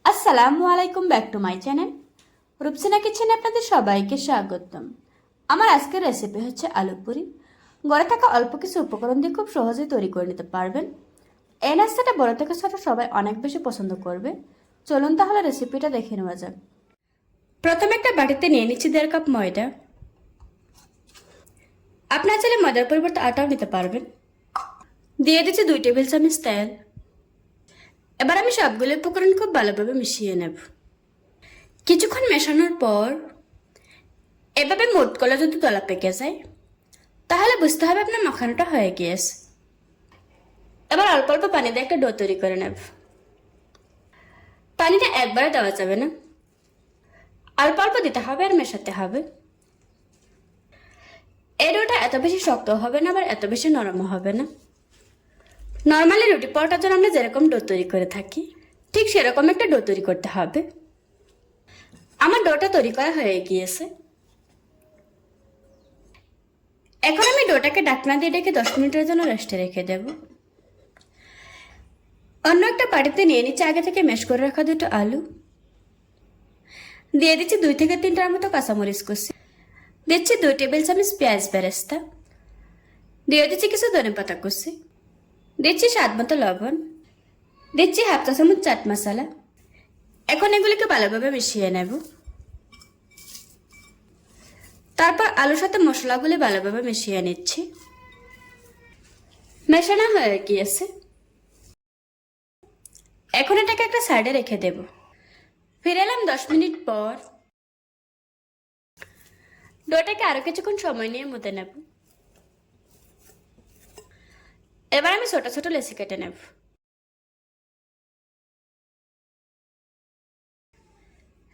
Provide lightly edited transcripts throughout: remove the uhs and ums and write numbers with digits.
আসসালামু আলাইকুম, back to my channel Rupsina কিচেনে আপনাদের সবাইকে স্বাগতম। আমার আজকের রেসিপি হচ্ছে আলু পুরি। ঘরে থাকা অল্প কিছু উপকরণ দিয়ে খুব সহজেই তৈরি করে নিতে পারবেন। এই নাস্তাটা বড় থেকে ছোট সবাই অনেক বেশি পছন্দ করবে। চলুন তাহলে রেসিপিটা দেখে নেওয়া যাক। প্রথমে একটা বাটিতে নিয়ে নিচ্ছি 1.5 কাপ ময়দা। আপনার চাইলে ময়দার পরিবর্তে আটাও নিতে পারবেন। দিয়ে দিচ্ছি 2 টেবিল চামচ তেল। এবার আমি সবগুলো উপকরণ খুব ভালোভাবে মিশিয়ে নেব। কিছুক্ষণ মেশানোর পর এভাবে মোট করলে যদি দলা পেকে যায় তাহলে বুঝতে হবে আপনার মাখানোটা হয়ে গিয়েছে। এবার অল্প অল্প পানি দিয়ে একটা ডো তৈরি করে নেব। পানিটা একবারে দেওয়া যাবে না, অল্প অল্প দিতে হবে আর মেশাতে হবে। এই ডোটা এত বেশি শক্ত হবে না, আবার এত বেশি নরমও হবে না। নর্মালি রুটি পরোটার জন্য আমরা যেরকম ডো তৈরি করে থাকি ঠিক সেরকম একটা ডো তৈরি করতে হবে। আমার ডোটা তৈরি করা হয়ে গিয়েছে। এখন আমি ডোটাকে ঢাকনা দিয়ে ঢেকে 10 মিনিটের জন্য রেস্টে রেখে দেব। অন্য একটা বাটিতে নিয়ে নিচ্ছি আগে থেকে ম্যাশ করে রাখা 2টো আলু। দিয়ে দিচ্ছি 2 থেকে 3টার মতো কাঁচামরিচ কুচি। দিচ্ছি 2 টেবিল চামচ পেঁয়াজ বেরেস্তা। দিয়ে দিচ্ছি কিছু ধনেপাতা কুচি। দিচ্ছি স্বাদ মতো লবণ। দিচ্ছি 1/2 চা চামচ চাট মশলা। এখন এগুলিকে ভালোভাবে মিশিয়ে নেব। তারপর আলুর সাথে মশলাগুলি ভালোভাবে মিশিয়ে নিচ্ছি। মেশানো হয়ে গিয়েছে। এখন এটাকে একটা সাইডে রেখে দেব। ফিরে এলাম 10 মিনিট পর। ডোটাকে আরো কিছুক্ষণ সময় নিয়ে মতে নেব। এবার আমি ছোট ছোট লেচি কেটে নেব।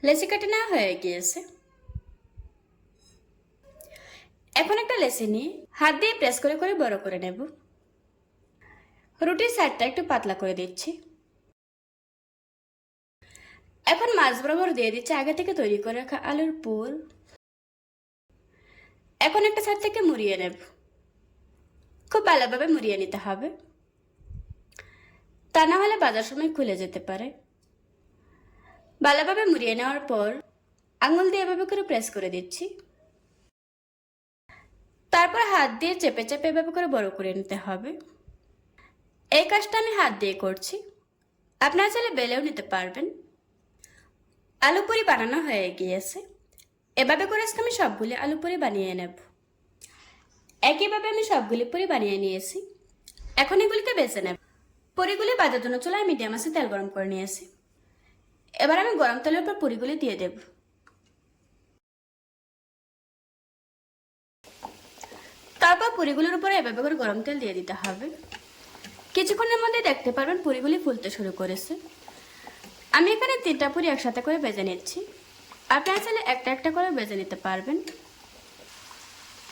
লেচি কেটে নেওয়া হয়ে গিয়েছে। এখন একটা লেচি নিয়ে হাত দিয়ে প্রেস করে করে বড় করে নেব। রুটির সাইডটা একটু পাতলা করে দিচ্ছি। এখন মাছ বরাবর দিয়ে দিচ্ছি আগে থেকে তৈরি করে রাখা আলুর পুর। এখন একটা সাইড থেকে মুড়িয়ে নেব। খুব ভালোভাবে মুড়িয়ে নিতে হবে, তা না হলে বাজার সময় খুলে যেতে পারে। ভালোভাবে মুড়িয়ে নেওয়ার পর আঙুল দিয়ে এভাবে করে প্রেস করে দিচ্ছি। তারপর হাত দিয়ে চেপে চেপে এভাবে করে বড় করে নিতে হবে। এই কাজটা আমি হাত দিয়ে করছি, আপনারা চাইলে বেলেও নিতে পারবেন। আলু পুরি বানানো হয়ে গিয়েছে। এভাবে করে আজকে আমি সবগুলি আলু পুরি বানিয়ে নেব। একইভাবে আমি সবগুলি পুরি বানিয়ে নিয়েছি। এখন এগুলিকে বেছে নেব। পুরিগুলি ভাজার জন্য চুলায় মিডিয়াম আঁচে তেল গরম করে নিয়েছি। এবার আমি গরম তেলের উপর পুরিগুলি দিয়ে দেব। তারপর পুরিগুলোর উপরে এভাবে করে গরম তেল দিয়ে দিতে হবে। কিছুক্ষণের মধ্যে দেখতে পারবেন পুরিগুলি ফুলতে শুরু করেছে। আমি এখানে 3টা পুরি একসাথে করে ভেজে নিচ্ছি। আপনারা চাইলে একটা একটা করে ভেজে নিতে পারবেন।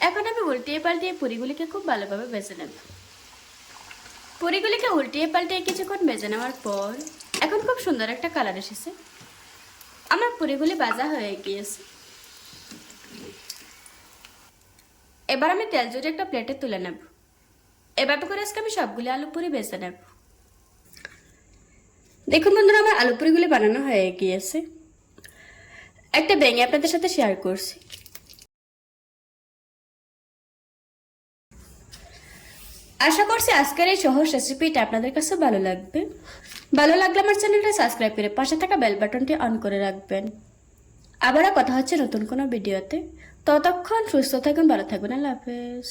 এখন আমি উল্টিয়ে পাল্টিয়ে পুরিগুলিকে খুব ভালোভাবে ভেজে নেব। পুরিগুলিকে উল্টিয়ে পাল্টিয়ে কিছুক্ষণ ভেজে নেওয়ার পর এখন খুব সুন্দর একটা কালার এসেছে। আমার পুরিগুলি ভাজা হয়ে গিয়েছে। এবার আমি তেল জুড়ে একটা প্লেটে তুলে নেব। এভাবে করে আজকে আমি সবগুলি আলু পুরি ভেজে নেব। দেখুন বন্ধুরা, আমার আলু পুরিগুলি বানানো হয়ে গিয়েছে। একটা ভেঙে আপনাদের সাথে শেয়ার করছি। আশা করছি আজকের এই সহজ রেসিপিটা আপনাদের কাছে ভালো লাগবে। ভালো লাগলে আমার চ্যানেলটা সাবস্ক্রাইব করে পাশে থাকা বেল বাটনটি অন করে রাখবেন। আবারও কথা হচ্ছে নতুন কোনো ভিডিওতে। ততক্ষণ সুস্থ থাকুন, ভালো থাকবেন। আল্লাহ হাফেজ।